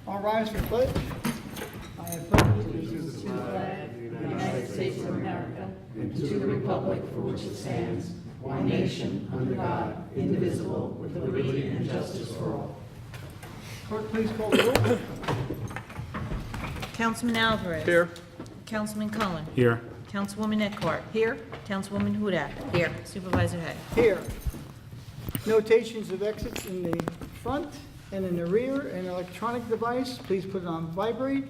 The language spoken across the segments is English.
All rise for pledge. I have pledged allegiance to the flag of the United States of America and to the republic for which it stands, one nation, under God, indivisible, with liberty and justice for all. Clerk, please call the roll. Councilman Alvarez. Here. Councilman Cullen. Here. Councilwoman Eckhart. Here. Councilwoman Hudak. Here. Supervisor Hay. Here. Notations of exits in the front and in the rear. An electronic device, please put it on vibrate.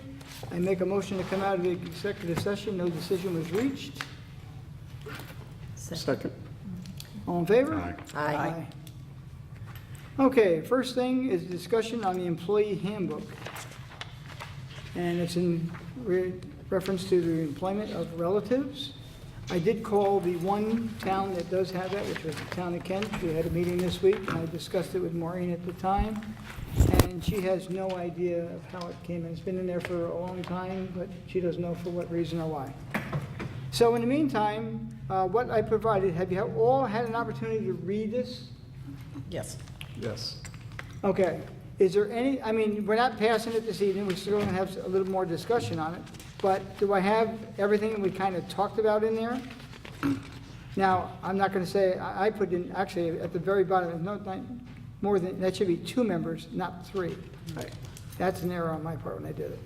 I make a motion to come out of the executive session. No decision was reached. Second. All in favor? Aye. Aye. Okay, first thing is discussion on the employee handbook. And it's in reference to the employment of relatives. I did call the one town that does have that, which was the town of Kent. We had a meeting this week, and I discussed it with Maureen at the time. And she has no idea of how it came in. It's been in there for a long time, but she doesn't know for what reason or why. So in the meantime, what I provided, have you all had an opportunity to read this? Yes. Yes. Okay. Is there any, I mean, we're not passing it this evening, we're still going to have a little more discussion on it, but do I have everything that we kind of talked about in there? Now, I'm not going to say, I put in, actually, at the very bottom, no, not more than, that should be 2 members, not 3. That's an error on my part when I did it.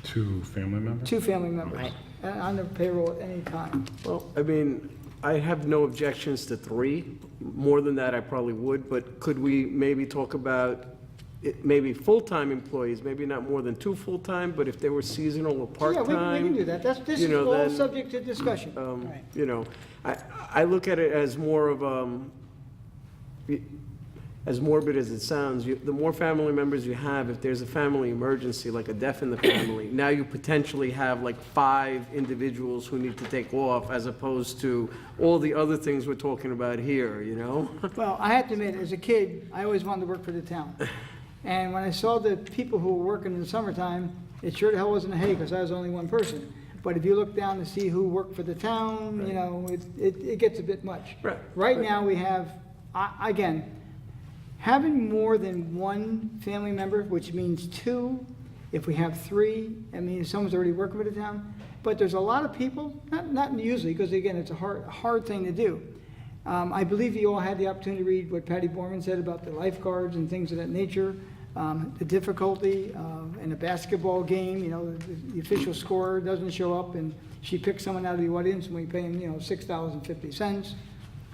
2 family members? 2 family members, and on the payroll at any time. Well, I mean, I have no objections to 3. More than that, I probably would, but could we maybe talk about maybe full-time employees, maybe not more than 2 full-time, but if they were seasonal or Yeah, part-time? we can do that. This you is know, all then, subject to discussion. You know, I look at it as more of, as morbid as it sounds, the more family members you have, if there's a family emergency, like a death in the family, now you potentially have like 5 individuals who need to take off, as opposed to all the other things we're talking about here, you know? Well, I have to admit, as a kid, I always wanted to work for the town. And when I saw the people who were working in the summertime, it sure the hell wasn't a hay, because I was only one person. But if you look down to see who worked for the town, you know, it gets a bit much. Right. Right now, we have, again, having more than 1 family member, which means 2, if we have 3, I mean, if someone's already working for the town. But there's a lot of people, not usually, because again, it's a hard thing to do. I believe you all had the opportunity to read what Patty Borman said about the lifeguards and things of that nature. The difficulty in a basketball game, you know, the official scorer doesn't show up and she picks someone out of the audience and we pay them, you know, $6.50.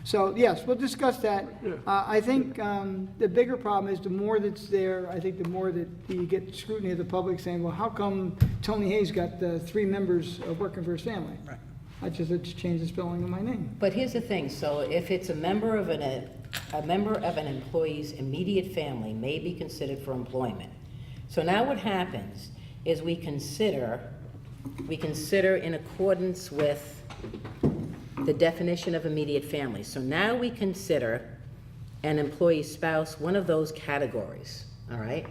So yes, we'll discuss that. I think the bigger problem is the more that's there, I think the more that you get scrutiny of the public saying, well, how come Tony Hayes got 3 members working for his family? Right. I just had to change the spelling of my name. But here's the thing, so if it's a member of an employee's immediate family may be considered for employment. So now what happens is we consider in accordance with the definition of immediate family. So now we consider an employee's spouse one of those categories, all right?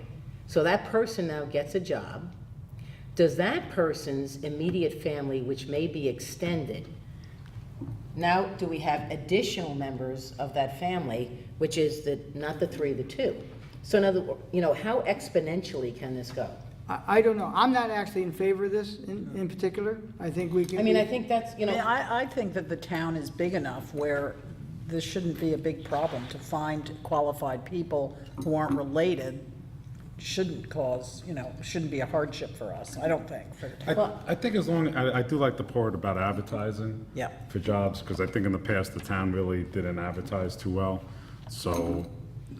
So that person now gets a job. Does that person's immediate family, which may be extended, now do we have additional members of that family, which is not the 3, the 2? So in other words, you know, how exponentially can this go? I don't know. I'm not actually in favor of this in particular. I think we can. I mean, I think that's, you I mean, know, I think that the town is big enough where this shouldn't be a big problem to find qualified people who aren't related. Shouldn't cause, you know, shouldn't be a hardship for us, I don't think, for the town. I think as long, I do like the part about advertising. Yeah. For jobs, because I think in the past, the town really didn't advertise too well. So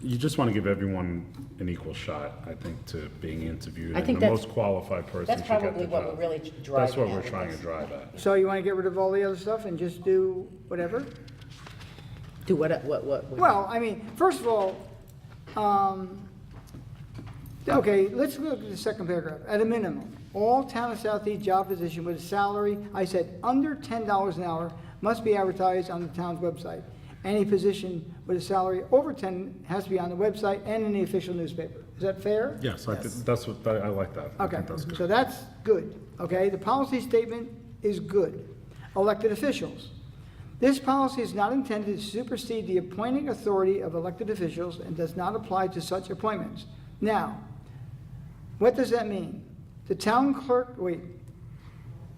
you just want to give everyone an equal shot, I think, to being interviewed. I think and the that's- most qualified person that's should get the probably what job. we're really driving That's what at we're with trying to this. drive at. So you want to get rid of all the other stuff and just do whatever? do what? Well, I mean, first of all, okay, let's look at the second paragraph. At a minimum, all town of Southeast job position with a salary, I said, under $10 an hour must be advertised on the town's website. Any position with a salary over 10 has to be on the website and in the official newspaper. Is that fair? Yes, I think that's what, I like that. I Okay, think that's good. so that's good, okay? The policy statement is good. Elected officials. This policy is not intended to supersede the appointing authority of elected officials and does not apply to such appointments. Now, What does that mean? The town clerk,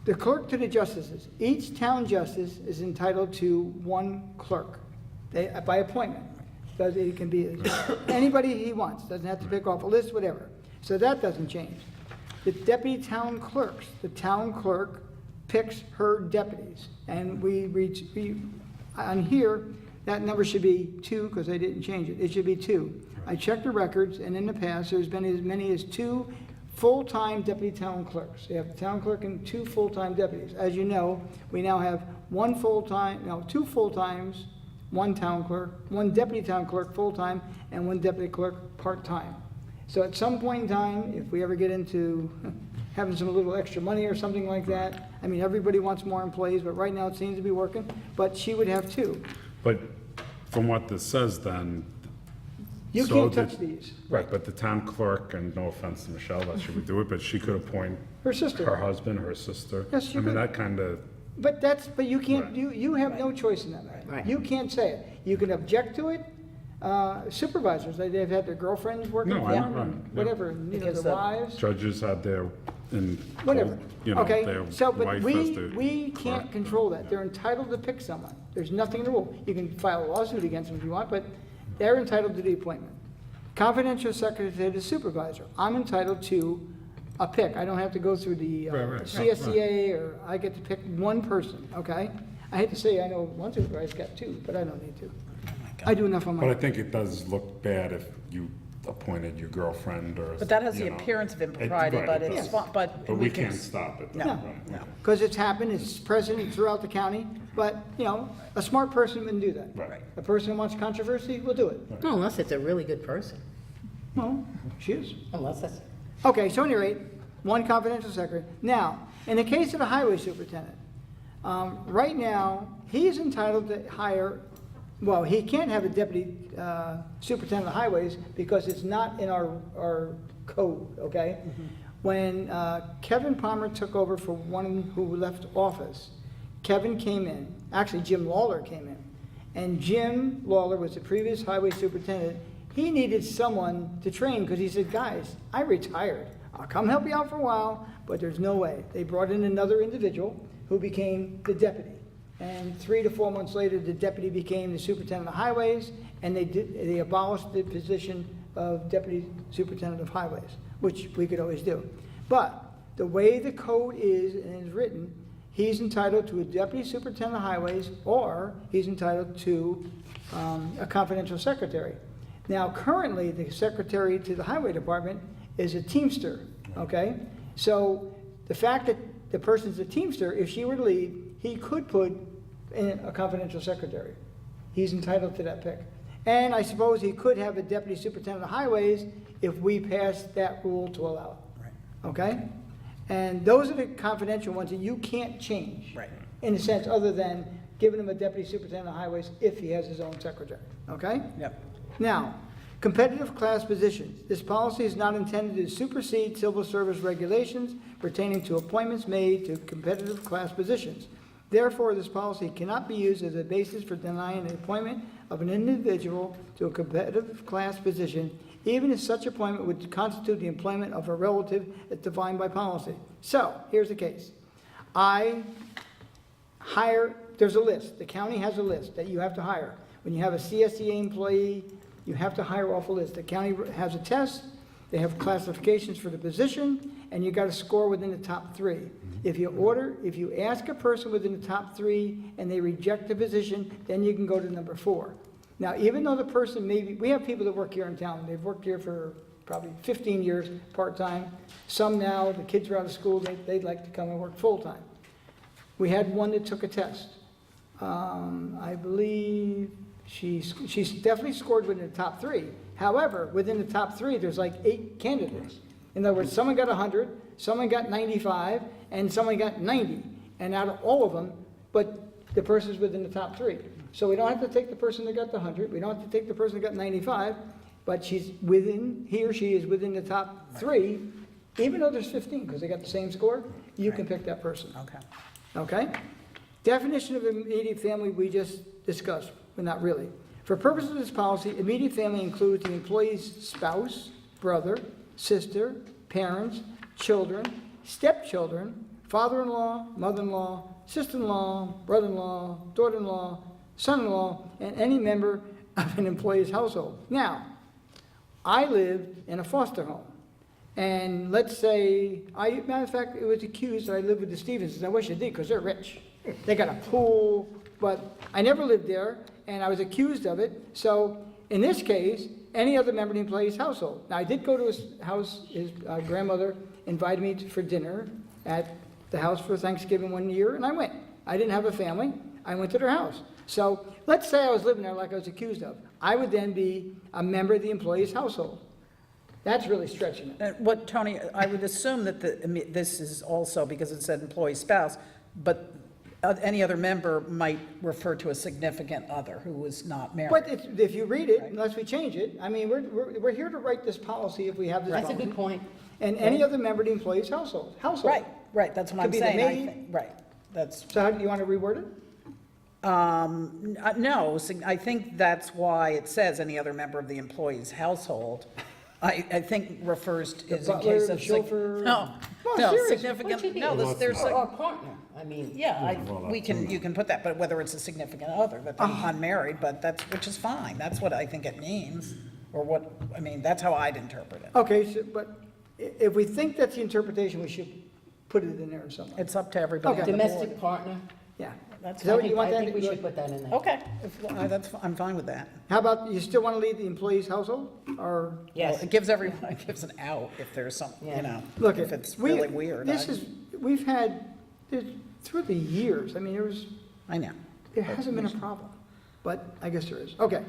the clerk to the justices, each town justice is entitled to one clerk, by appointment. Because it can be anybody he wants, doesn't have to pick off a list, whatever. So that doesn't change. The deputy town clerks, the town clerk picks her deputies. And on here, that number should be 2, because I didn't change it. It should be 2. I checked the records, and in the past, there's been as many as 2 full-time deputy town clerks. You have the town clerk and 2 full-time deputies. As you know, we now have 2 full-times, 1 town clerk, 1 deputy town clerk full-time, and 1 deputy clerk part-time. So at some point in time, if we ever get into having some little extra money or something like that, I mean, everybody wants more employees, but right now it seems to be working, but she would have 2. But from what this says then. You so can't the- touch these. Right, but the town clerk, and no offense to Michelle, that she would do it, but she could appoint Her sister. her husband, her sister. Yes, she I mean, could. that kind of, But you can't, Right. you have no choice in that matter. Right. You can't say it. You can object to it. Supervisors, they've had their girlfriends working No, for I- them, right, and yeah. whatever, and, Because their the- wives, judges had their, in, whatever. you know, Okay, their so, but wife as we the can't clerk. control that. They're entitled to pick someone. There's nothing in the rule. You can file a lawsuit against them if you want, but they're entitled to the appointment. Confidential secretary to the supervisor. I'm entitled to a pick. I don't have to go through the Right, CSEA, or I get to pick one person, okay? I hate to say, I know one supervisor's got 2, but I don't need to. I do enough on But I my, think it does look bad if you appointed your girlfriend or. But that has the you know. appearance of It- impropriety, right, but it it's, does. but But we we can. can't stop it. No, though, right, no. right. because it's happened, it's present throughout the county, but, a smart person wouldn't do that. Right. A person who wants controversy will do it. No, unless it's a really good person, Well, she is. unless that's, Okay, so at any rate, 1 confidential secretary. Now, in the case of the highway superintendent, right now, he is entitled to hire, well, he can't have a deputy superintendent of highways because it's not in our code, okay? When Kevin Palmer took over for one who left office, Kevin came in, actually Jim Lawler came in, and Jim Lawler was the previous highway superintendent. He needed someone to train because he said, guys, I retired. I'll come help you out for a while, but there's no way. They brought in another individual who became the deputy. And 3 to 4 months later, the deputy became the superintendent of highways, and they abolished the position of deputy superintendent of highways, which we could always do. But the way the code is and is written, he's entitled to a deputy superintendent of highways, or he's entitled to a confidential secretary. Now, currently, the secretary to the highway department is a teamster, okay? So the fact that the person's a teamster, if she were to leave, he could put in a confidential secretary. He's entitled to that pick. And I suppose he could have a deputy superintendent of highways if we pass that rule to allow it. Okay? And those are the confidential ones that you can't change. Right. In a sense, other than giving him a deputy superintendent of highways if he has his own secretary. Okay? Yep. Now, competitive class positions. This policy is not intended to supersede civil service regulations pertaining to appointments made to competitive class positions. Therefore, this policy cannot be used as a basis for denying the appointment of an individual to a competitive class position, even if such appointment would constitute the employment of a relative as defined by policy. So, here's the case. I hire, there's a list, the county has a list that you have to hire. When you have a CSEA employee, you have to hire off a list. The county has a test, they have classifications for the position, and you got to score within the top 3. If you ask a person within the top 3 and they reject the position, then you can go to number 4. Now, even though the person we have people that work here in town, they've worked here for probably 15 years, part-time. Some now, the kids are out of school, they'd like to come and work full-time. We had one that took a test. I believe she's definitely scored within the top 3. However, within the top 3, there's like 8 candidates. In other words, someone got 100, someone got 95, and someone got 90. And out of all of them, but the person's within the top 3. So we don't have to take the person that got the 100, we don't have to take the person that got 95, but he or she is within the top 3, even though there's 15, because they got the same score, you can pick that person. Okay. Okay? Definition of immediate family we just discussed, but not really. For purposes of this policy, immediate family includes the employee's spouse, brother, sister, parents, children, stepchildren, father-in-law, mother-in-law, sister-in-law, brother-in-law, daughter-in-law, son-in-law, and any member of an employee's household. Now, I lived in a foster home. And let's say, matter of fact, it was accused that I lived with the Stevensons. I wish I did, because they're rich. They got a pool, but I never lived there, and I was accused of it. So in this case, any other member of the employee's household. Now, I did go to his house. His grandmother invited me for dinner at the house for Thanksgiving one year, and I went. I didn't have a family. I went to their house. So let's say I was living there like I was accused of. I would then be a member of the employee's household. That's really stretching it. What, Tony, I would assume that this is also, because it said employee spouse, but any other member might refer to a significant other who was not married. But if you read it, unless we change it, I mean, we're here to write this policy if we have this That's a policy. good point. And any other member of the employee's household. Right, that's what Could I'm be the saying. maid. Right, that's, So how do you want to reword it? no, I think that's why it says any other member of the employee's household. I think refers to, is in butler, case the of. chauffeur? No, No, no, seriously. significant, no, there's, Or a partner, I mean. yeah, you can put that, but whether it's a significant other, but they're unmarried, but that's, which is fine, that's what I think it means, or what, I mean, that's how I'd interpret it. Okay, so, but if we think that's the interpretation, we should put it in there somewhere. It's up to everybody on the board. Domestic partner, Yeah. That's Is that what you want I that? think we should put that in there. Okay, I'm fine with that. How about, you still want to leave the employee's household, or? Well, Yes. it gives everyone, it gives an out if there's some, Yeah. you know, Look, if it's we- really weird. This is, we've had, through the years, I mean, I know. there hasn't been a problem, but I guess there is. Okay.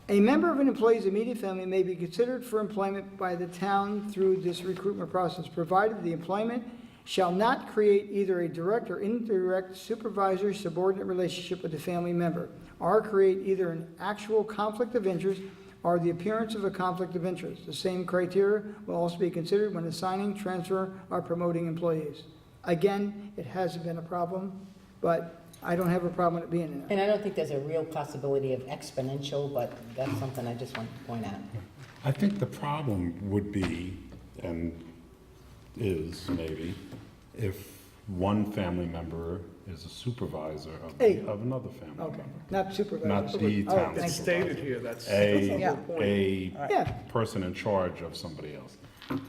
A member of an employee's immediate family may be considered for employment by the town through this recruitment process, provided the employment shall not create either a direct or indirect supervisor-subordinate relationship with the family member, or create either an actual conflict of interest or the appearance of a conflict of interest. The same criteria will also be considered when assigning, transfer, or promoting employees. Again, it hasn't been a problem, but I don't have a problem with it being in there. And I don't think there's a real possibility of exponential, but that's something I just want to point out. I think the problem would be, and is maybe, if one family member is a supervisor Hey. of another family Okay, member. not supervisor. Not the Oh, town thank It's you. stated here, that's A, the Yeah. whole point. Yeah. person in charge of somebody else.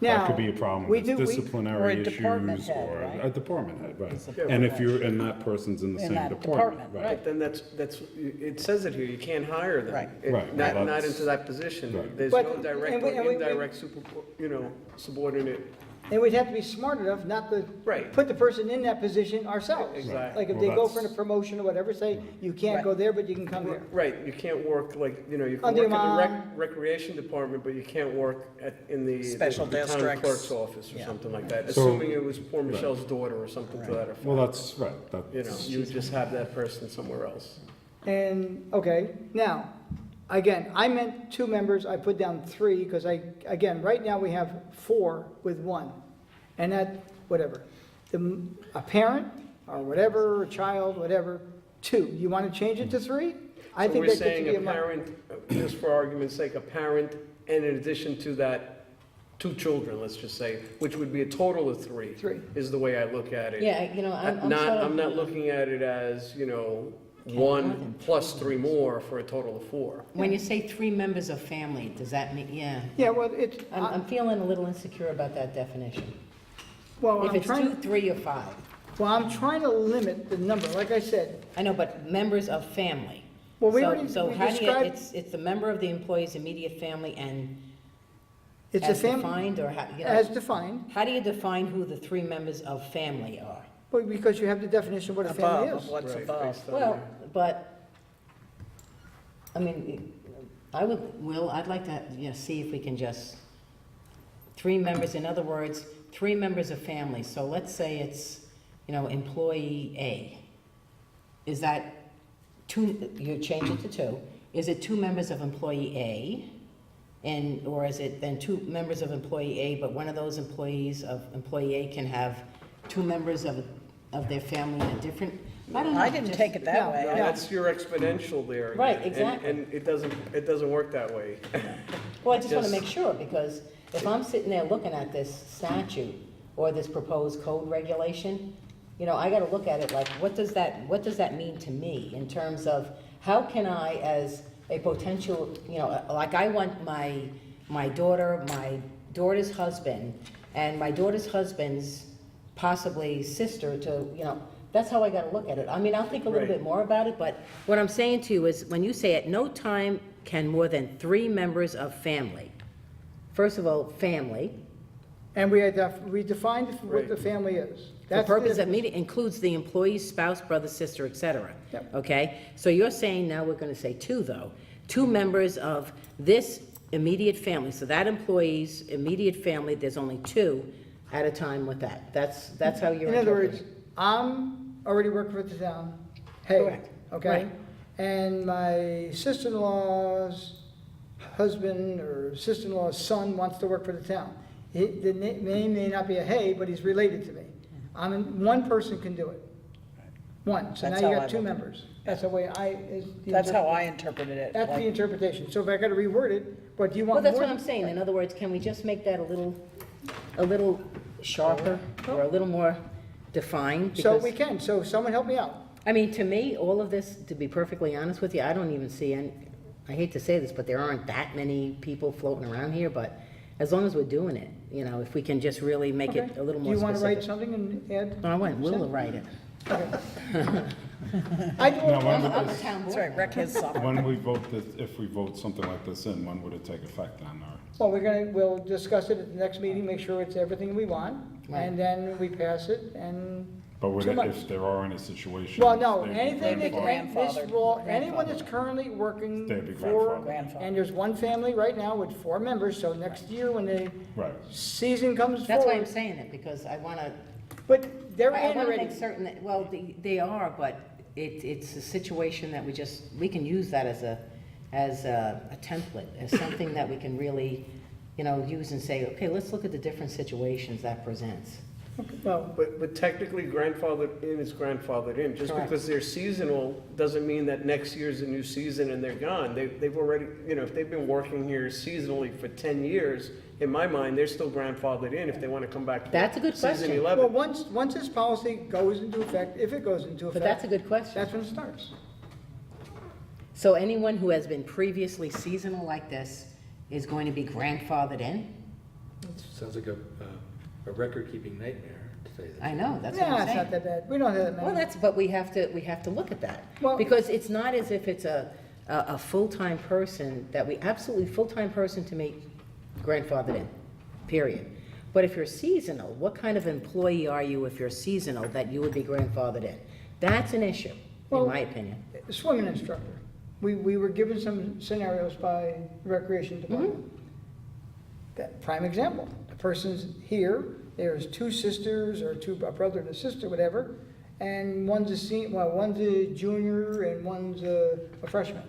Now, That could be a problem we with do- we- Or disciplinary a issues, department head, or right? a department head, right. Disciplinary And if you're, and that person's in the In same that department, department, right. right. But then that's, it says it here, you can't hire them. Right. It- Right, Not, well, not that's- into that position. Right. There's But- no direct and we- or and we- indirect subordinate. And we'd have to be smart enough not to Right. put the person in that position ourselves. Exactly. Like if Well, they go for a that's- promotion or whatever, say, you can't go there, but you can come here. Right, you can't work like, you can Under work in the your mom. recreation department, but you can't work in the Special the town districts. clerk's office or Yeah. something like that, So- assuming it was poor Michelle's daughter or something to that effect. Well, that's, right, You know, that's, you would just have that person somewhere else. And, okay, now, again, I meant 2 members, I put down 3, because again, right now we have 4 with 1. And that, whatever, a parent, or whatever, a child, whatever, 2. You want to change it to 3? I So think we're that gets to saying be a parent, just for argument's sake, a parent, and in addition to that, 2 children, let's just say, which would be a total of 3. 3. Is the way I look at it. Yeah, I'm Not, sort of. I'm not looking at it as, 1 plus 3 more for a total of 4. When you say 3 members of family, does that mean, yeah. Yeah, well, it's, I'm feeling a little insecure about that definition. well, If I'm it's 2, trying, 3, or 5. well, I'm trying to limit the number, like I said. I know, but members of family. Well, we So- already, So we how do you, described, it's the member of the employee's immediate family and it's a as family, defined, or how, as defined, how do you define who the 3 members of family are? well, because you have the definition of what a family Above, is. of what's Right, above. based on Well, that. but, I mean, I'd like to, see if we can just, 3 members, in other words, 3 members of family. So let's say it's, employee A. Is that 2, you change it to 2. Is it 2 members of employee A? And, or is it then 2 members of employee A, but one of those employees of employee A can have 2 members of their family in a different, I don't know. I didn't just- take it that No, way. No, that's your exponential there. Right, And- exactly. And it doesn't work that way. Well, I just want to Just- make sure, because if I'm sitting there looking at this statute or this proposed code regulation, you know, I gotta look at it like, what does that mean to me in terms of how can I, as a potential, you know, like I want my daughter's husband, and my daughter's husband's possibly sister to, you know, that's how I gotta look at it. I mean, I'll think a little Right. bit more about it, but what I'm saying to you is, when you say at no time can more than 3 members of family, first of all, family, And we defined what the family is. for That's purpose the- of meeting includes the employee's spouse, brother, sister, et cetera. Yep. Okay? So you're saying now we're gonna say 2, though. 2 members of this immediate family. So that employee's immediate family, there's only 2 at a time with that. That's how you're In other interpreting. words, I'm already working for the town, hey, Correct. okay? Right. And my sister-in-law's husband or sister-in-law's son wants to work for the town. The name may not be a Hay, but he's related to me. One person can do it. One, so now That's you how got I 2 look. members. That's the way That's how I interpreted it. That's the like- interpretation. So if I gotta reword it, but do you Well, want more? that's what I'm saying. In other words, can we just make that a little sharper or a little more defined? So Because- we can, so someone help me out. I mean, to me, all of this, to be perfectly honest with you, I don't even see any, I hate to say this, but there aren't that many people floating around here, but as long as we're doing it, you know, if we can just really make it Okay. a little Do more you wanna write specific. something and add? No, I want Will to write it. I do, Now, when would I'm the this- town That's board. right, rec his summer. When we vote this, if we vote something like this in, when would it take effect on our? well, we'll discuss it at the next meeting, make sure it's everything we want, Right. and then we pass it, and, But would Too it, much. if there are any situations? well, no, they'd be anything that, grandfathered? this law, anyone that's currently working They'd be for, grandfathered. and there's one family right now with 4 members, so next year when the Right. season comes That's why I'm forward, saying it, because I wanna, but they're I in wanna already. make certain that, well, they are, but it's a situation that we can use that as a template, as something that we can really, you know, use and say, okay, let's look at the different situations that presents. Well, But technically grandfathered in is grandfathered in. Just Correct. because they're seasonal doesn't mean that next year's a new season and they're gone. They've already, you know, if they've been working here seasonally for 10 years, in my mind, they're still grandfathered in if they want to come back. for That's a good Season question. 11. well, once this policy goes into effect, if it goes into But that's effect, a good question. that's when it starts. So anyone who has been previously seasonal like this is going to be grandfathered in? Sounds like a record-keeping nightmare, to tell you the I know, that's what Yeah, I'm it's not saying. that bad, we don't have that Well, many. but we have to look at that. Well- Because it's not as if it's a full-time person that we, absolutely full-time person to make grandfathered in, period. But if you're seasonal, what kind of employee are you if you're seasonal that you would be grandfathered in? That's an issue, Well- in my opinion. Swimming instructor. We were given some scenarios by the Recreation Department. That, prime example, the person's here, there's 2 sisters, or a brother and a sister, whatever, and one's a junior and one's a freshman.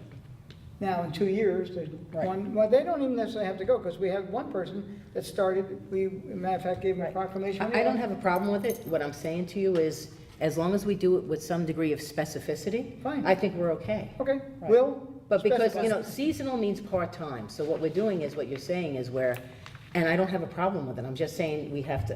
Now, in 2 years, there's Right. one, well, they don't even necessarily have to go, because we have one person that started, matter of fact, gave him a proclamation. I don't have a problem with it. What I'm saying to you is, as long as we do it with some degree of specificity, Fine. I think we're okay. Okay, Will? But because, specify. you know, seasonal means part-time, so what we're doing is, what you're saying is where, and I don't have a problem with it, I'm just saying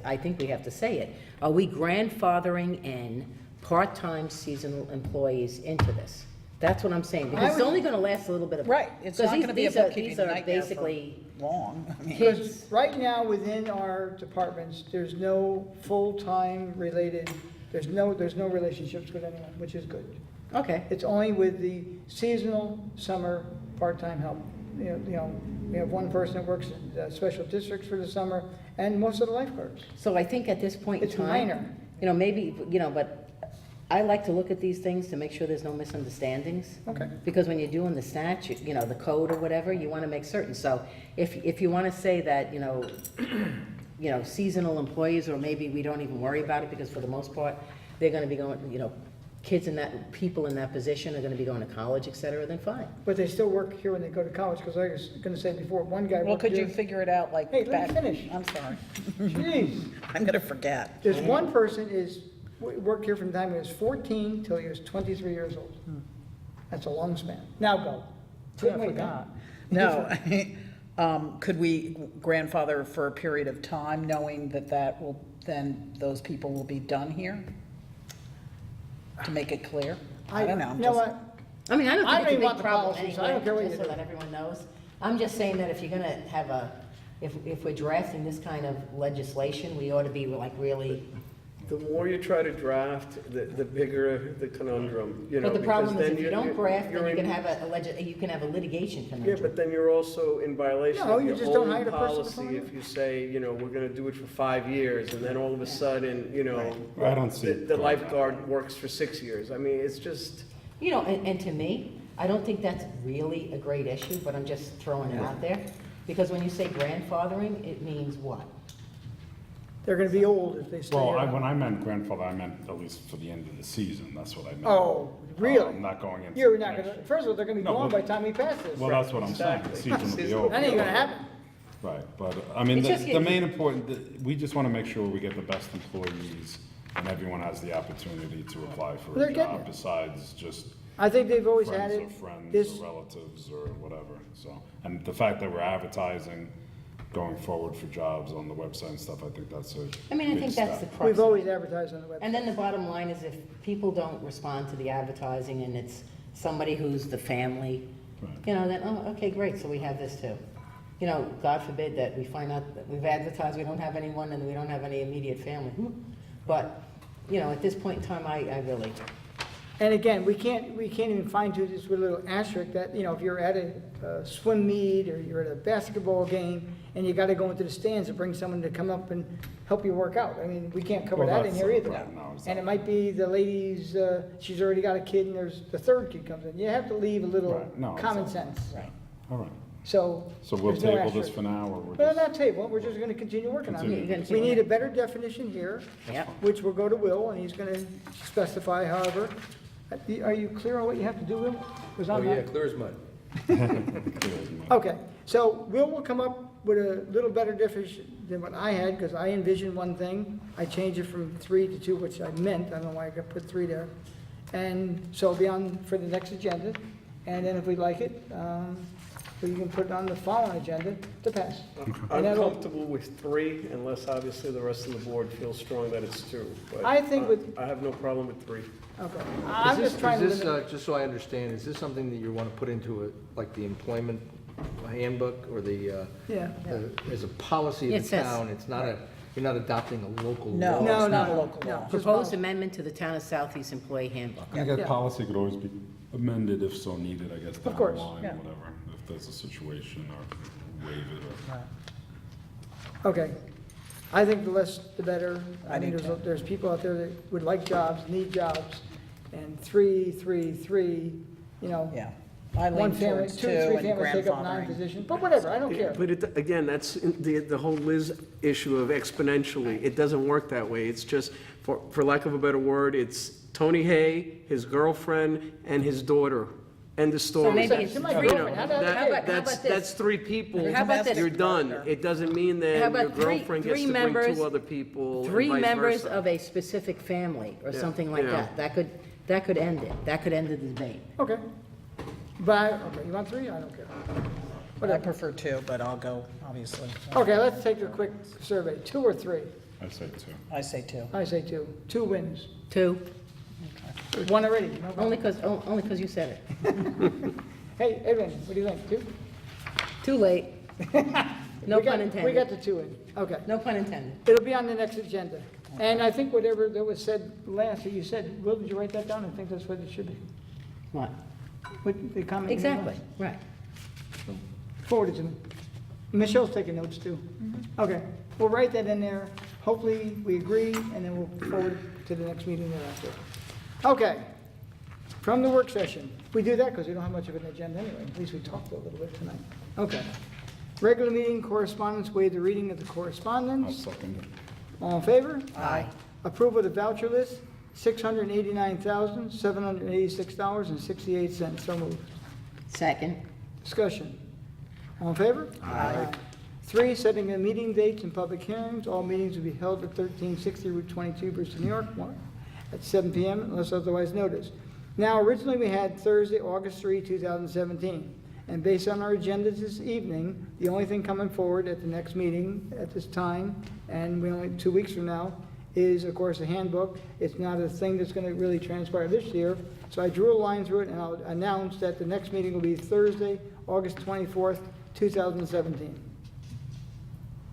I think we have to say it. Are we grandfathering in part-time seasonal employees into this? That's what I'm saying, because it's would- only gonna last a little bit of. Right, it's because not gonna be a these are- bookkeeping These are nightmare for basically long. I mean, kids, Because right now, within our departments, there's no full-time related, there's no relationships with anyone, which is good. okay. It's only with the seasonal, summer, part-time help. You know, we have one person that works in special districts for the summer, and most of the lifeguards. So I think at this point in It's time. minor. You know, maybe, you know, but I like to look at these things to make sure there's no misunderstandings. Okay. Because when you're doing the statute, you know, the code or whatever, you want to make certain. So if you want to say that, you know, seasonal employees, or maybe we don't even worry about it, because for the most part, they're going to be going, you know, people in that position are going to be going to college, et cetera, then fine. But they still work here when they go to college, because like I was gonna say before, one guy Well, worked could you here. figure it out like Hey, let me back? finish. I'm sorry. Jeez. I'm gonna forget. There's one person worked here from the time he was 14 till he was 23 years old. That's a long span. Now go. I forgot. No, Could we grandfather for a period of time, knowing that that will, then those people will be done here? To make it clear? I don't know. You know what? I mean, I don't I think it's a don't want big the problem policy, so I don't care what anyway, you just so do. that everyone knows. I'm just saying that if you're gonna have if we're drafting this kind of legislation, we ought to be like really, The more you try to draft, the bigger the conundrum, you know. but the problem because is then if you don't draft, then you're you can in- have you can have a litigation Yeah, conundrum. but then you're also in violation No, of you your just don't own hire the person to policy come in. if you say, you know, we're gonna do it for 5 years, and then all of a sudden, you know, I don't see it the going lifeguard works for 6 years. I mean, it's just, You know, and to me, I don't think that's really a great issue, but I'm just throwing it out there. Because when you say grandfathering, it means what? They're gonna be old if they stay Well, here. when I meant grandfather, I meant at least for the end of the season, that's what I meant. Oh, really? Not going into. You're not next gonna, year. first of all, they're gonna be No, gone but- by the time we pass this. Well, that's what I'm saying, the Exactly. season will be over. That ain't gonna happen. Right, but, I mean, It's just the getting- main important, we just want to make sure we get the best employees and everyone has the opportunity to apply for They're a getting job it. besides just I think they've always had friends it. or friends This, or relatives or whatever, so. And the fact that we're advertising going forward for jobs on the website and stuff, I think that's a I mean, I big think that's the step. crux. we've of it. always advertised on the website. And then the bottom line is if people don't respond to the advertising and it's somebody who's the family, Right. you know, then, oh, okay, great, so we have this too. You know, God forbid that we find out that we've advertised, we don't have anyone and we don't have any immediate family. But, you know, at this point in time, I really, And again, we can't even fine tune this with a little asterisk that, you know, if you're at a swim meet or you're at a basketball game and you gotta go into the stands and bring someone to come up and help you work out. I mean, we can't cover Well, that in that's- here either. right, no, exactly. And it might be the lady's, she's already got a kid and there's, the third kid comes in. You have to leave a little Right, no, common exactly. sense. Right. All right, So. so we'll there's no table this asterisk. for now, or we're Well, just? not table, we're just gonna continue working on Continue. it. You're gonna We need a continue. better definition here, yep. which will go to Will, and he's gonna specify however. Are you clear on what you have to do, Will? Was Oh, on yeah, that? clear as mud. Okay, so Will will come up with a little better definition than what I had, because I envisioned one thing. I changed it from 3 to 2, which I meant, I don't know why I got put 3 there. And so it'll be on for the next agenda, and then if we like it, we can put it on the following agenda to pass. And I'm that'll- comfortable with 3, unless obviously the rest of the board feels strong that it's 2. But I think with- I have no problem with 3. Okay, I'm just trying to Is this, limit. just so I understand, is this something that you want to put into like the employment handbook or Yeah. as a policy It of the says- town? It's not you're not adopting a local law? No, No, it's not a no, local no. law. Proposed amendment to the Town of Southeast Employee Handbook. I guess Yeah. policy could always be amended if so needed, I guess, down the course, line, yeah. whatever, if there's a situation or waive it or. Okay. I think the less, the better. I mean, do there's, too. there's people out there that would like jobs, need jobs, and 3, 3, 3, you know. Yeah. I One lean family, towards 2, 2 3 and families take up 9 grandfathering. positions, but whatever, I don't care. But it, again, that's the whole Liz issue of exponentially. It doesn't work that way. It's just, for lack of a better word, it's Tony Hay, his girlfriend, and his daughter. End of story. maybe it's my You know, girlfriend. How about that- that? How about That's, this? that's 3 people. How about this? You're done. Partner. It doesn't mean How that your about girlfriend gets three to bring members- 2 other people and Three vice members versa. of a specific family or Yeah, something like yeah. that. That could end it. That could end the debate. Okay. But, okay, you want 3? I don't care. I Whatever. prefer 2, but I'll go, obviously. Okay, let's take a quick survey. 2 or 3? I say 2. I say 2. I say 2. 2 wins. 2, 1 already. No problem. only 'cause you said it. Hey, Edwin, what do you think? 2? Too late. No We got- pun intended. We got the 2 in. Okay. No pun intended. It'll be on the next agenda. And I think whatever that was said last, that you said, Will, did you write that down? I think that's what it should be. What? What the comment? Exactly, right. Forward it to me. Michelle's taking notes too. Okay, we'll write that in there. Hopefully, we agree, and then we'll forward it to the next meeting thereafter. Okay, from the work session. We do that because we don't have much of an agenda anyway. At least we talked a little bit tonight. Okay. Regular meeting correspondence, waive the reading of the I'll correspondence. second it. All in favor? Aye. Approval of the voucher list, $689,786.68. So moved. Second. Discussion. All in favor? Aye. 3, setting the meeting dates and public hearings. All meetings will be held at 1360 Route 22, Bristol, New York, at 7 PM unless otherwise noticed. Now, originally, we had Thursday, August 3, 2017. And based on our agenda this evening, the only thing coming forward at the next meeting at this time, and we only 2 weeks from now, is of course a handbook. It's not a thing that's gonna really transpire this year. So I drew a line through it, and I'll announce that the next meeting will be Thursday, August 24th, 2017.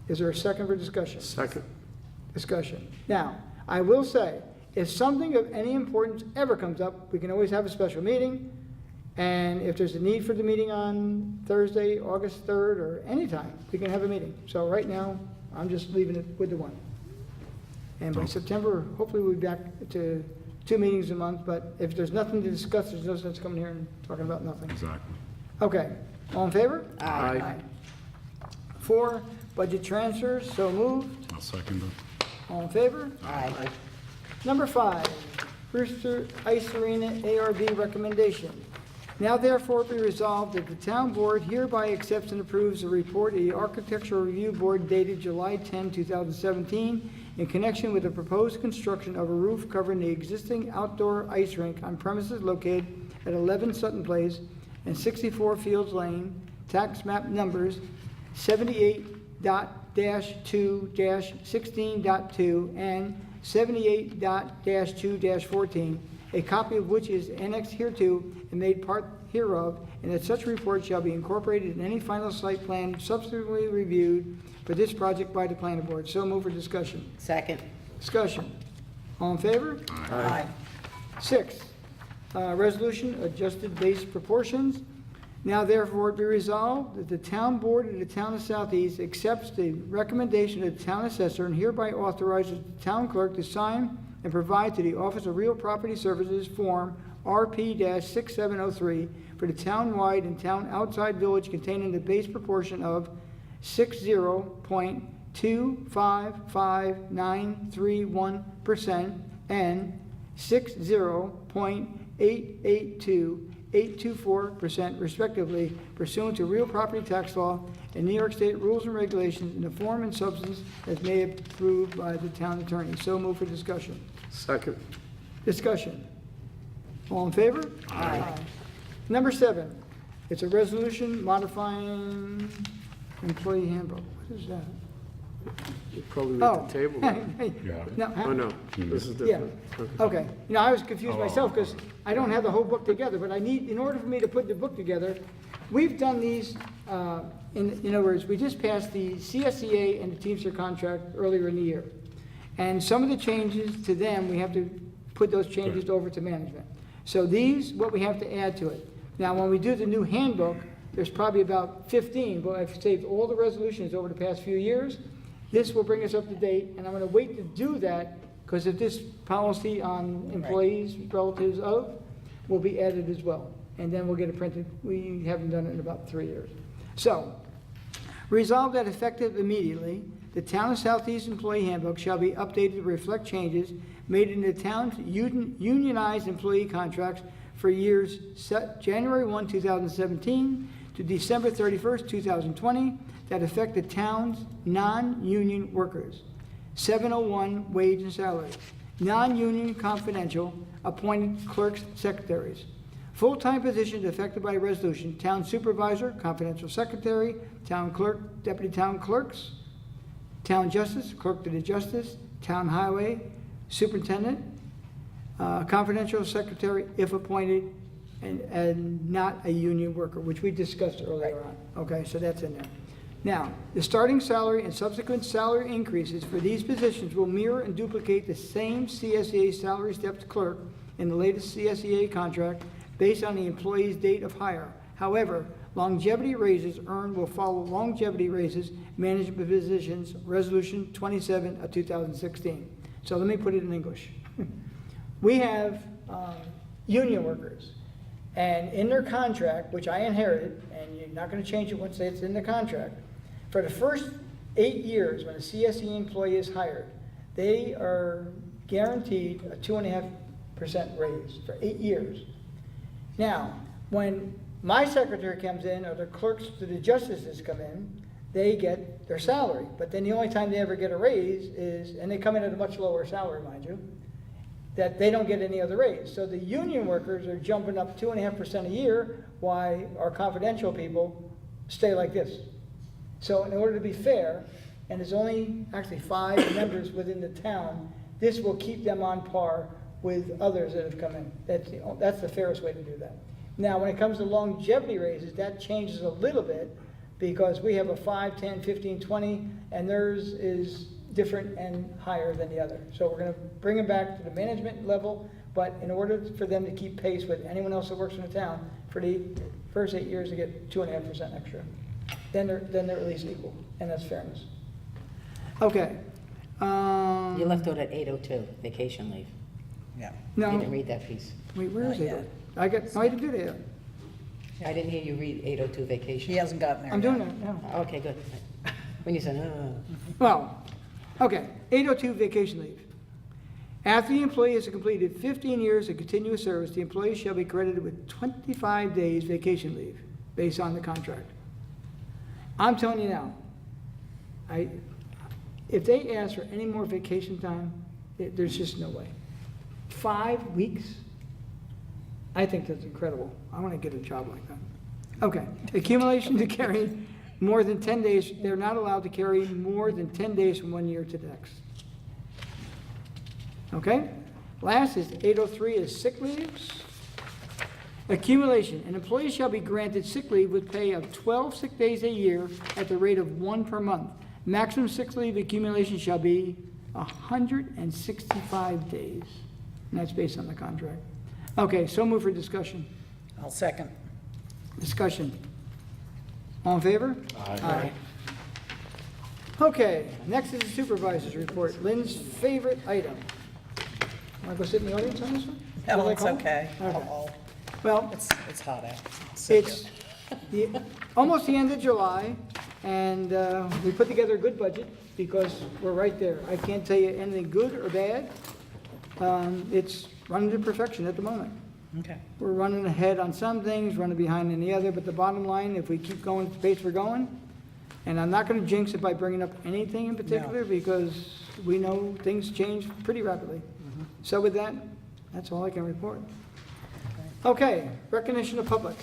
Is there a second for discussion? Second. Discussion. Now, I will say, if something of any importance ever comes up, we can always have a special meeting. And if there's a need for the meeting on Thursday, August 3rd, or anytime, we can have a meeting. So right now, I'm just leaving it with the one. And by September, hopefully we'll be back to 2 meetings a month, but if there's nothing to discuss, there's no sense coming here and talking about nothing. Exactly. Okay, all in favor? Aye. 4, budget transfers, so moved. I'll second it. All in favor? Aye. Number 5, Brewster Ice Arena ARB recommendation. Now therefore be resolved that the town board hereby accepts and approves the report of the Architectural Review Board dated July 10, 2017, in connection with the proposed construction of a roof covering the existing outdoor ice rink on premises located at 11 Sutton Place and 64 Fields Lane, tax map numbers 78.2-16.2 and 78.2-14, a copy of which is annexed hereto and made part hereof, and that such report shall be incorporated in any final site plan subsequently reviewed for this project by the planning board. So move for discussion. Second. Discussion. All in favor? Aye. 6, resolution adjusted base proportions. Now therefore be resolved that the town board of the town of Southeast accepts the recommendation of the town assessor and hereby authorizes the town clerk to sign and provide to the Office of Real Property Services Form RP-6703 for the town-wide and town outside village containing the base proportion of 60.255931% and 60.882824% respectively pursuant to real property tax law and New York State rules and regulations in the form and substance as may be approved by the town attorney. So move for discussion. Second. Discussion. All in favor? Aye. Number 7, it's a resolution modifying employee handbook. What is that? You probably Oh. at the table. Yeah. No, Oh, no, this is Yeah, different. okay. You know, I was confused myself because I don't have the whole book together, but I need, in order for me to put the book together, we've done these, in other words, we just passed the CSEA and the Teamster contract earlier in the year. And some of the changes to them, we have to put those changes over to management. So these, what we have to add to it. Now, when we do the new handbook, there's probably about 15, but I've saved all the resolutions over the past few years. This will bring us up to date, and I'm gonna wait to do that, because if this policy on employees, relatives of, will be added as well. And then we'll get it printed. We haven't done it in about 3 years. So, resolved that effective immediately, the Town of Southeast Employee Handbook shall be updated to reflect changes made in the town's unionized employee contracts for years January 1, 2017 to December 31st, 2020, that affect the town's non-union workers. 701 wage and salary. Non-union confidential appointed clerks, secretaries. Full-time positions affected by resolution, town supervisor, confidential secretary, town clerk, deputy town clerks, town justice, clerk to the justice, town highway, superintendent, confidential secretary if appointed, and not a union worker, which we discussed earlier on. Okay, so that's in there. Now, the starting salary and subsequent salary increases for these positions will mirror and duplicate the same CSEA salary stepped clerk in the latest CSEA contract based on the employee's date of hire. However, longevity raises earned will follow longevity raises management positions, Resolution 27 of 2016. So let me put it in English. We have union workers, and in their contract, which I inherited, and you're not going to change it once it's in the contract, for the first 8 years when a CSE employee is hired, they are guaranteed a 2.5% raise for 8 years. Now, when my secretary comes in, or the clerks to the justices come in, they get their salary. But then the only time they ever get a raise is, and they come in at a much lower salary, mind you, that they don't get any other raise. So the union workers are jumping up 2.5% a year, while our confidential people stay like this. So in order to be fair, and there's only actually 5 members within the town, this will keep them on par with others that have come in. That's the fairest way to do that. Now, when it comes to longevity raises, that changes a little bit, because we have a 5, 10, 15, 20, and theirs is different and higher than the other. So we're gonna bring them back to the management level, but in order for them to keep pace with anyone else that works in the town, for the first 8 years, they get 2.5% extra. Then they're at least equal, and that's fairness. Okay. You left out at 802, vacation leave. Yeah. You didn't No, read that piece. wait, where is Not it? yet. I didn't do that. I didn't hear you read 802 vacation. He hasn't gotten there I'm yet. doing it now. Okay, good. When you said, Well, okay, 802 vacation leave. After the employee has completed 15 years of continuous service, the employee shall be credited with 25 days vacation leave based on the contract. I'm telling you now, if they ask for any more vacation time, there's just no way. 5 weeks? I think that's incredible. I want to get a job like that. Okay, accumulation to carry more than 10 days, they're not allowed to carry more than 10 days from 1 year to the next. Okay? Last is 803 is sick leaves. Accumulation, an employee shall be granted sick leave with pay of 12 sick days a year at the rate of 1 per month. Maximum sick leave accumulation shall be 165 days. And that's based on the contract. Okay, so move for discussion. I'll second. Discussion. All in favor? Aye. Okay, next is the supervisor's report. Lynn's favorite item. Want to go sit in the audience on this one? No, Feel like it's home? okay. Okay. I'll- Well, It's hot out. Sit it's good. almost the end of July, and we put together a good budget because we're right there. I can't tell you anything good or bad. It's running to perfection at the moment. Okay. We're running ahead on some things, running behind in the other, but the bottom line, if we keep going at the pace we're going, and I'm not gonna jinx it by bringing up anything in particular, because we know things change pretty rapidly. So with that, that's all I can report. Okay, recognition of public.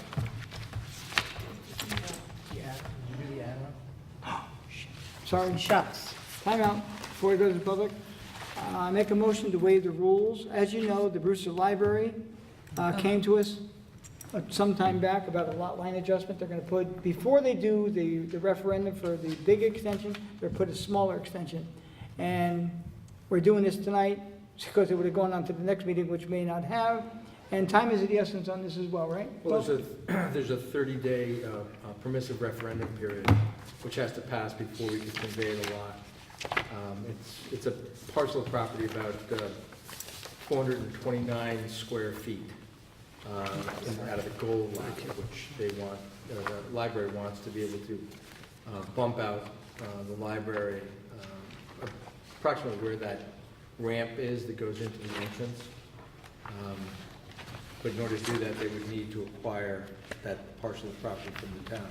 Sorry, shucks. time out before we go to the public. I make a motion to waive the rules. As you know, the Brewster Library came to us some time back about a lot line adjustment. They're gonna put, before they do the referendum for the big extension, they're put a smaller extension. And we're doing this tonight because it would have gone on to the next meeting, which may not have. And time is of the essence on this as well, right? Well, there's a 30-day permissive referendum period, which has to pass before we can convey the lot. It's a parcel of property about 429 square feet out of the gold lot, which they want, the library wants to be able to bump out the library approximately where that ramp is that goes into the entrance. But in order to do that, they would need to acquire that parcel of property from the town.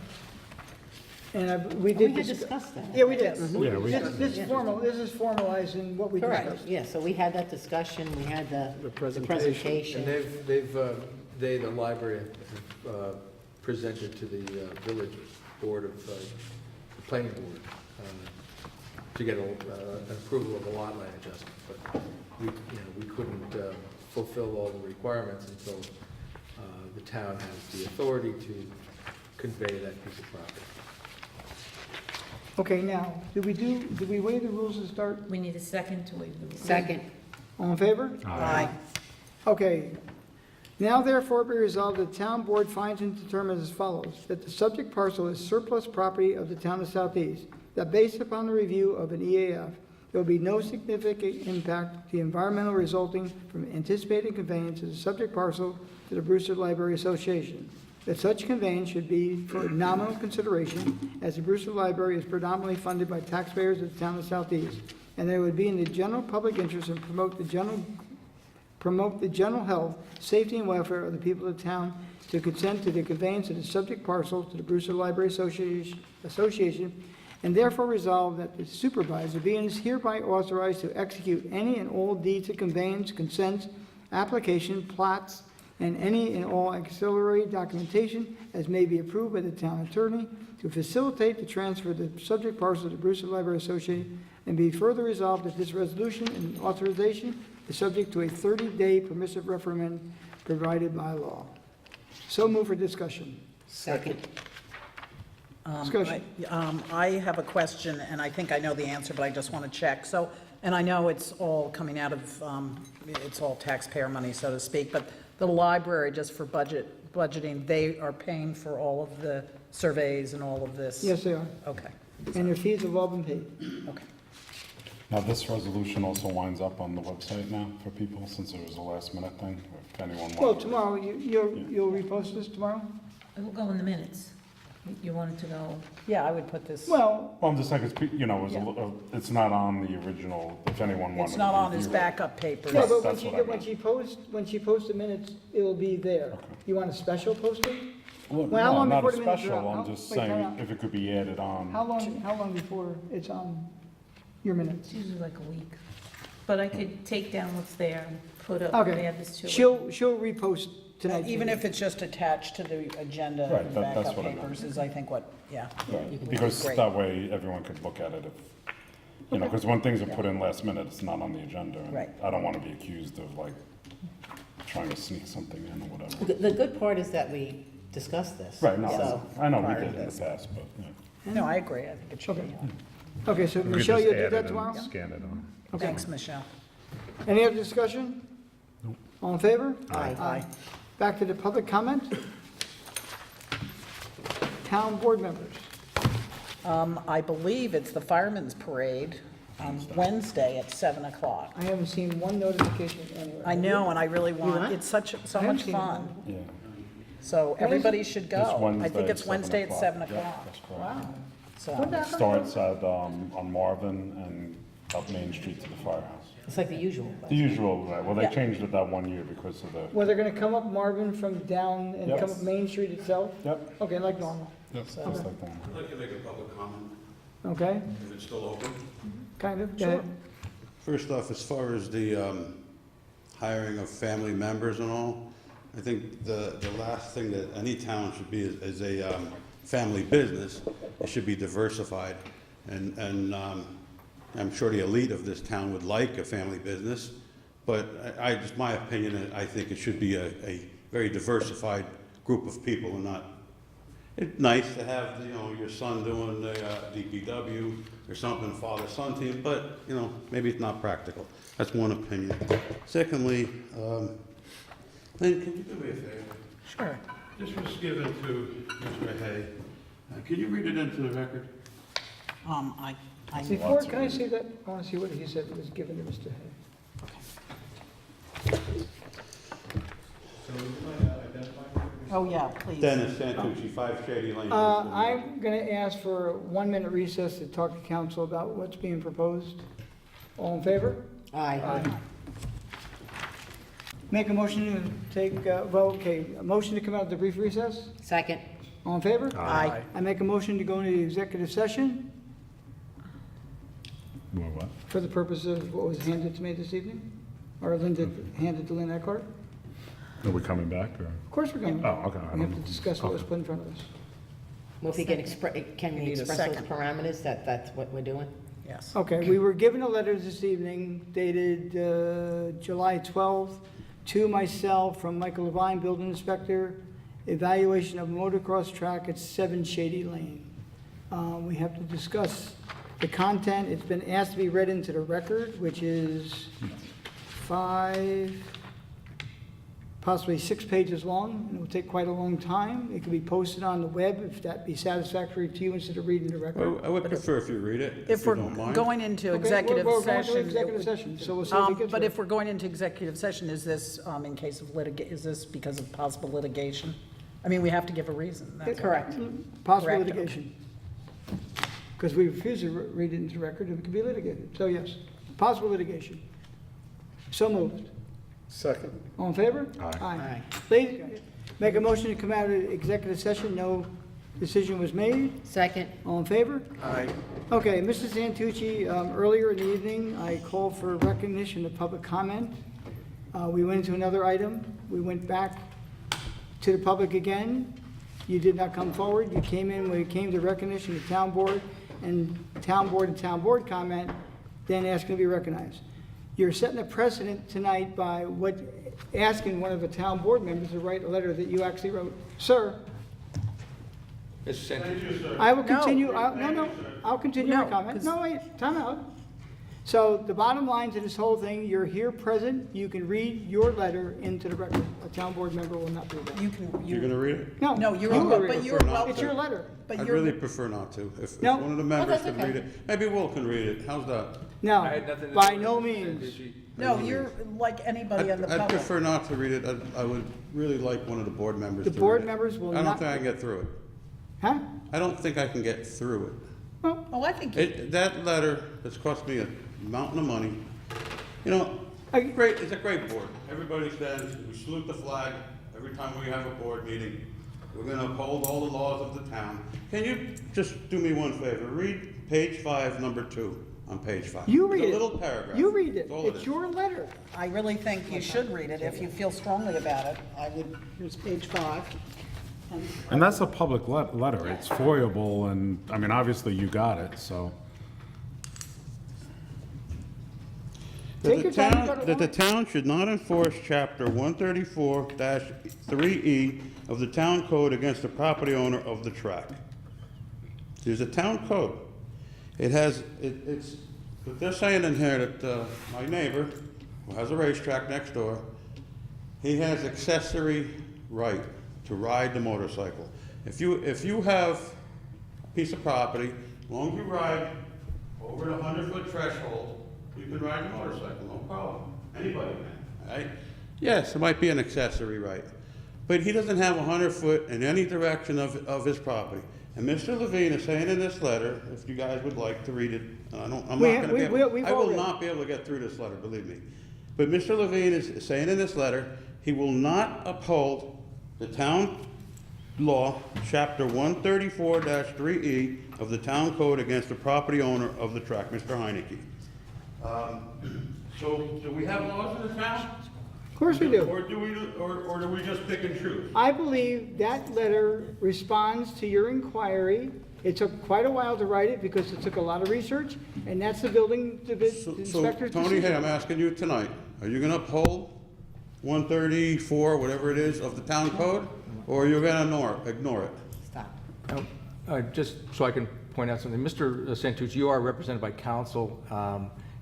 And we We did had discuss. discussed that. Yeah, we did. Yeah, we- This is formalizing what we Correct, discussed. yeah, so we had that discussion, we had the presentation. And the library have presented to the village board of, the planning board, to get an approval of a lot line adjustment. But we couldn't fulfill all the requirements until the town has the authority to convey that piece of property. Okay, now, did we waive the rules to start? We need a second to waive the rules. Second, All in favor? Aye. Okay. Now therefore be resolved, that the town board finds and determines as follows, that the subject parcel is surplus property of the town of Southeast, that based upon the review of an EAF, there will be no significant impact to the environmental resulting from anticipated conveyance of the subject parcel to the Brewster Library Association, that such conveyance should be for nominal consideration, as the Brewster Library is predominantly funded by taxpayers of the town of Southeast, and that it would be in the general public interest and promote the general health, safety, and welfare of the people of the town to consent to the conveyance of the subject parcel to the Brewster Library Association, and therefore resolved that the supervisor be and is hereby authorized to execute any and all deeds of conveyance, consents, application, plots, and any and all auxiliary documentation as may be approved by the town attorney to facilitate the transfer of the subject parcel to Brewster Library Association, and be further resolved that this resolution and authorization is subject to a 30-day permissive referendum provided by law. So move for discussion. Second. Discussion. I have a question, and I think I know the answer, but I just want to check. So, and I know it's all coming out of, it's all taxpayer money, so to speak, but the library, just for budgeting, they are paying for all of the surveys and all of this? Yes, they are. Okay, And their fees have all been paid. okay. Now, this resolution also winds up on the website now for people, since it was a last-minute thing, if anyone Well, wants. tomorrow, you'll repost this tomorrow? It will go in the minutes. You want it to go, Yeah, I would put this, Well, Well, I'm just saying, Yeah. it's not on the original, if anyone wanted to it's not on his review it. backup papers. yeah, but That's what I meant. when she posts the minutes, it'll be there. Okay. You want a special posting? Well, Well, how no, long not a before the minutes are special, out? I'm How- just wait, time saying out. if it could be added on. How long before it's on your minutes? it's usually like a week. But I could take down what's there and put up, Okay. add this to it. She'll repost tonight. Even if it's just attached to the agenda Right, and that's backup what I meant. papers is, I think, what, yeah. Right, because Great. that way everyone could look at it if, you know, because when things are put in last minute, it's not on the agenda. and Right. I don't want to be accused of like trying to sneak something in or whatever. The good part is that we discussed this. Right, no, So, I know we prior did to in the this. past, but, yeah. No, I agree, I think it should be. Okay, so We could Michelle, just you'll do add it that and tomorrow? Scan it on. Okay. Thanks, Michelle. Any other discussion? All in favor? Aye. Back to the public comment. Town board members. I believe it's the Fireman's Parade on Wednesday at 7 o'clock. I haven't seen one notification anywhere. I know, and I really not? want, it's so I haven't much seen fun. Yeah. So everybody should It's go. I think Wednesday it's at Wednesday at 7 Yeah, o'clock. that's correct. Wow. So, Starts at, on Marvin and up Main Street to the firehouse. It's like the usual. The usual, right, well, they Yeah. changed it that one year because of the, Well, they're gonna come up Marvin from down and Yep. come up Main Street itself? yep, Okay, like normal, yep, just like that. I'd like to make a public comment, okay, if it's still open. kind of, go ahead. First off, as far as the hiring of family members and all, I think the last thing that any town should be is a family business. It should be diversified. And I'm sure the elite of this town would like a family business, but just my opinion, I think it should be a very diversified group of people and not. It's nice to have, you know, your son doing the DPW or something, father-son team, but, you know, maybe it's not practical. That's one opinion. Secondly, Lynn, can you do me a favor? sure. This was given to Mr. Hay. Can you read it into the record? I, Before, can I see that? I wanna see what he said was given to Mr. Hay. oh, yeah, please. Dennis Santucci, 5 Shady Lane. I'm gonna ask for a 1-minute recess to talk to council about what's being proposed. All in favor? Aye. Make a motion to take, okay, a motion to come out of the brief recess? Second. All in favor? Aye. I make a motion to go into the executive session More what? for the purpose of what was handed to me this evening? Or Linda handed to Lynn Eckhart? Are we coming back or? Of course we're going. Oh, okay. We have to discuss what was put in front of us. Well, if you can You we need a express those second. parameters, that's what we're doing? Yes. Okay, we were given a letter this evening dated July 12th to myself from Michael Levine, building inspector, evaluation of motocross track at 7 Shady Lane. We have to discuss the content. It's been asked to be read into the record, which is 5, possibly 6 pages long, and it will take quite a long time. It can be posted on the web if that be satisfactory to you instead of reading the record. I would prefer if you read it, If if you we're don't mind. going into Okay, executive we're going to session. it executive would- session, so we'll see if he gets But it. if we're going into executive session, is this in case of is this because of possible litigation? I mean, we have to give a reason. that's all. Correct. Possible Correct. litigation. Because we refuse to read it into the record, it could be litigated. So yes, possible litigation. So moved. Second. All in favor? Aye. Aye. Please, make a motion to come out of executive session, no Decision was made. Second. All in favor? Aye. Okay, Mrs. Santucci, earlier in the evening, I called for recognition of public comment. We went into another item. We went back to the public again. You did not come forward. You came in when it came to recognition of town board and town board comment, then asking to be recognized. You're setting a precedent tonight by asking one of the town board members to write a letter that you actually wrote. Sir, Mr. Santucci. I will continue, I'll continue my No, comment. 'cause- No, wait, time out. So the bottom line to this whole thing, you're here present, you can read your letter into the record. A town board member will not do that. You can, You're gonna read it? No. no, you're, you will read but it. you're Prefer not welcome. It's your letter. But I'd you're, really prefer not to. If No. one of the members that's could okay. read it, maybe Will can read it. How's that? No, I had nothing to by do no with Mr. means. Santucci. no, you're like anybody in the I'd public. prefer not to read it. I would really like one of the board members to The read it. board members will I don't not- think I can get through it. Huh? I don't think I can get through it. Well, Oh, I think, That letter has cost me a mountain of money. You know, great, it's a great board. Everybody says, we salute the flag every time we have a board meeting. We're gonna uphold all the laws of the town. Can you just do me one favor? Read page 5, number 2 on page 5. you read It's it. a little paragraph. You read it. That's all It's is. your letter. I really think you should read it if you feel strongly about it. I would, here's page 5. And that's a public letter. It's foyable, and, I mean, obviously you got it, so. Take your time, you got it That the long. town should not enforce chapter 134-3E of the town code against the property owner of the tract. There's a town code. It has, it's, but they're saying in here that, my neighbor, who has a racetrack next door, he has accessory right to ride the motorcycle. If you have a piece of property, as long as you ride over the 100-foot threshold, you can ride the motorcycle, no problem. Anybody can, all right? Yes, it might be an accessory right, but he doesn't have 100 foot in any direction of his property. And Mr. Levine is saying in this letter, if you guys would like to read it, I'm not gonna be able, I will not be able to get through this letter, believe me. But Mr. Levine is saying in this letter, he will not uphold the town law, chapter 134-3E of the town code against the property owner of the tract, Mr. Heineke. So, do we have laws in the town? Of course we do. Or do we just pick and choose? I believe that letter responds to your inquiry. It took quite a while to write it because it took a lot of research, and that's the building So, inspector's Tony, hey, decision. I'm asking you tonight, are you gonna uphold 134, whatever it is, of the town code? Or are you gonna ignore it? Stop. Just so I can point out something, Mr. Santucci, you are represented by counsel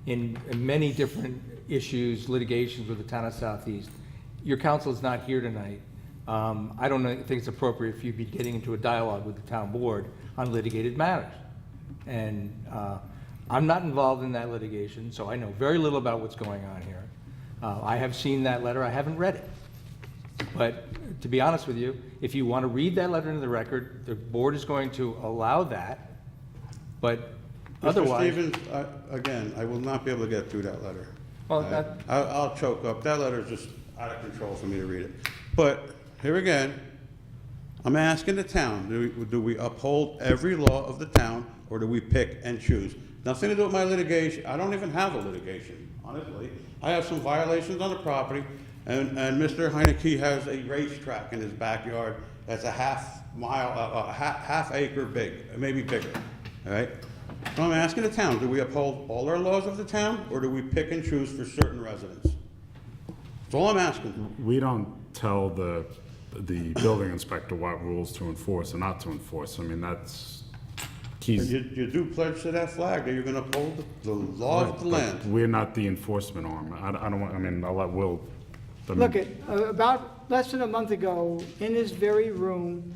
in many different issues, litigations with the town of Southeast. Your counsel is not here tonight. I don't think it's appropriate for you to be getting into a dialogue with the town board on litigated matters. And I'm not involved in that litigation, so I know very little about what's going on here. I have seen that letter, I haven't read it. But to be honest with you, if you want to read that letter into the record, the board is going to allow that, but otherwise. Mr. Stevens, again, I will not be able to get through that letter. Well, that- I'll choke up. That letter is just out of control for me to read it. But here again, I'm asking the town, do we uphold every law of the town, or do we pick and choose? Nothing to do with my litigation. I don't even have a litigation, honestly. I have some violations on the property, and Mr. Heineke has a racetrack in his backyard that's a half acre big, maybe bigger, all right? So I'm asking the town, do we uphold all our laws of the town, or do we pick and choose for certain residents? That's all I'm asking. We don't tell the building inspector what rules to enforce and not to enforce. I mean, that's, he's. You do pledge to that flag that you're gonna uphold the laws of the land. We're not the enforcement arm. I don't want, I mean, I'll let Will. I mean, Look, about less than a month ago, in this very room,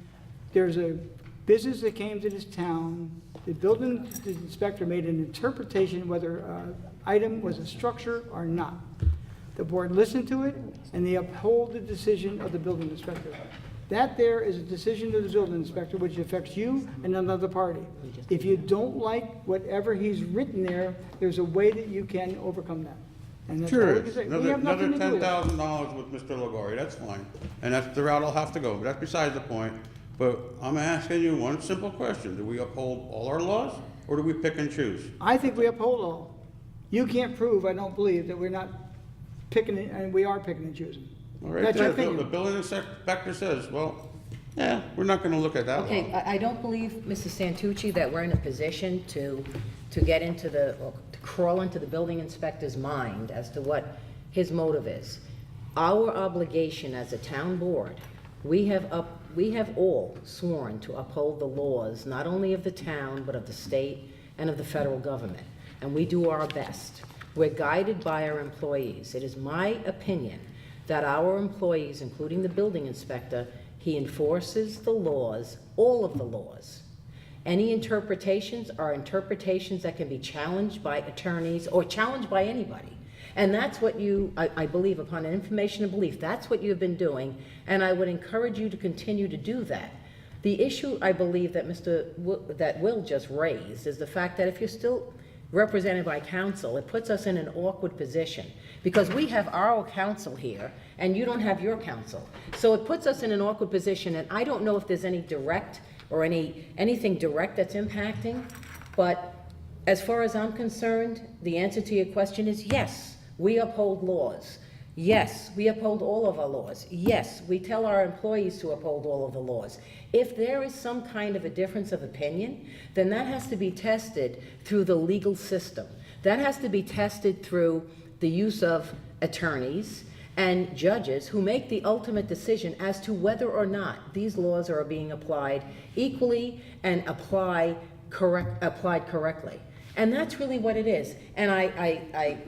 there's a business that came to this town. The building inspector made an interpretation whether an item was a structure or not. The board listened to it, and they uphold the decision of the building inspector. That there is a decision of the building inspector which affects you and another party. If you don't like whatever he's written there, there's a way that you can overcome that. And that's all Sure we is. can say. We have Another nothing to do with it. $10,000 with Mr. Logori, that's fine. And that's the route I'll have to go, but that's besides the point. But I'm asking you one simple question. Do we uphold all our laws, or do we pick and choose? I think we uphold all. You can't prove, I don't believe, that we're not picking, and we are picking and choosing. All right, That's your the opinion. building inspector says, well, yeah, we're not gonna look at that Okay, law. I don't believe, Mrs. Santucci, that we're in a position to get into the, or to crawl into the building inspector's mind as to what his motive is. Our obligation as a town board, we have all sworn to uphold the laws, not only of the town, but of the state and of the federal government. And we do our best. We're guided by our employees. It is my opinion that our employees, including the building inspector, he enforces the laws, all of the laws. Any interpretations are interpretations that can be challenged by attorneys or challenged by anybody. And that's what you, I believe, upon information and belief, that's what you've been doing, and I would encourage you to continue to do that. The issue, I believe, that that Will just raised is the fact that if you're still represented by counsel, it puts us in an awkward position, because we have our counsel here, and you don't have your counsel. So it puts us in an awkward position, and I don't know if there's any direct or anything direct that's impacting, but as far as I'm concerned, the answer to your question is yes, we uphold laws. Yes, we uphold all of our laws. Yes, we tell our employees to uphold all of the laws. If there is some kind of a difference of opinion, then that has to be tested through the legal system. That has to be tested through the use of attorneys and judges who make the ultimate decision as to whether or not these laws are being applied equally and applied correctly. And that's really what it is. And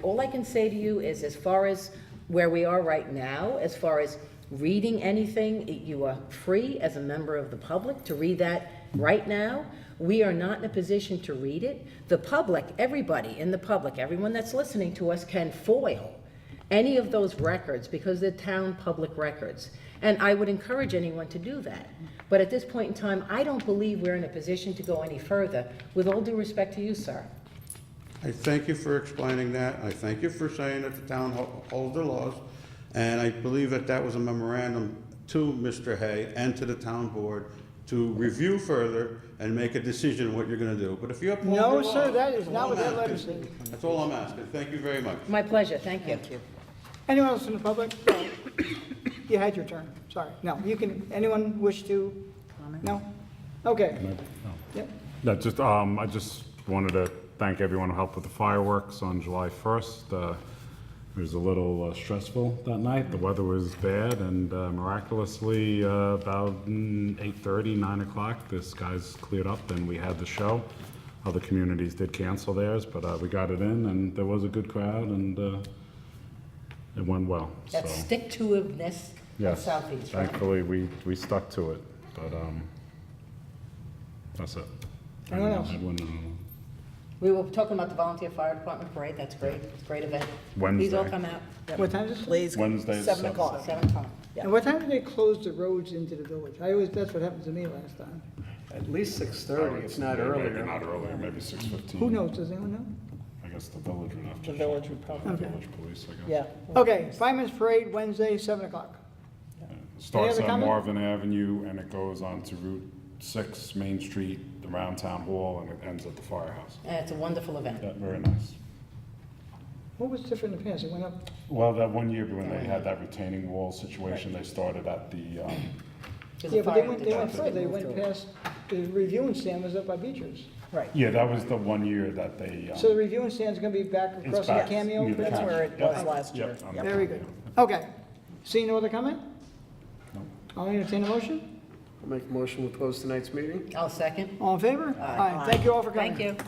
all I can say to you is, as far as where we are right now, as far as reading anything, you are free as a member of the public to read that right now. We are not in a position to read it. The public, everybody in the public, everyone that's listening to us can foil any of those records because they're town public records. And I would encourage anyone to do that. But at this point in time, I don't believe we're in a position to go any further, with all due respect to you, sir. I thank you for explaining that. I thank you for saying that the town holds the laws. And I believe that that was a memorandum to Mr. Hay and to the town board to review further and make a decision on what you're gonna do. But if you uphold the No, laws, sir, that is that's not all what that I'm letter asking. said. That's all I'm asking. Thank you very much. My pleasure, thank you. Anyone else in the public? No. You had your turn, sorry. No, you can, anyone wish to? No? Okay. Yep. No, just, I just wanted to thank everyone who helped with the fireworks on July 1st. It was a little stressful that night. The weather was bad, and miraculously, about 8:30, 9 o'clock, the skies cleared up, and we had the show. Other communities did cancel theirs, but we got it in, and there was a good crowd, and it went well. That So, stick-to-itiveness of yes, Southeast, right? thankfully, we stuck to it, but that's it. Anyone else? We were talking about the volunteer fire department parade, that's great, it's a great event. Please all Wednesday. come out, What time is it? Please, Wednesday at 7 o'clock. 7 o'clock. Yeah. And what time did they close the roads into the village? That's what happened to me last time. At least 6:30, if not Maybe earlier. not earlier, maybe 6:15. Who knows, does anyone know? I guess the village would have to. The village would probably, Village police, I guess. yeah. Okay, Fireman's Parade, Wednesday, 7 o'clock. Starts other at comment? Marvin Avenue and it goes on to Route 6, Main Street, around Town Hall, and it ends at the firehouse. And it's a wonderful event. Yeah, very nice. What was different in the past? It went up, Well, that one year when they had that retaining wall situation, they started at the, There's yeah, a but they fire went department. further. They went past, the reviewing stand was up by Beechers. Right. yeah, that was the one year that they. So the reviewing stand's gonna be back it's across the back Cameo? near the That's where it Yep. was last year. Yep, on Yep. the Very good. Okay. See no other comment? No. I'll entertain a motion. I'll make a motion to close tonight's meeting. I'll second. All in favor? Aye. Thank you all for coming. Thank you.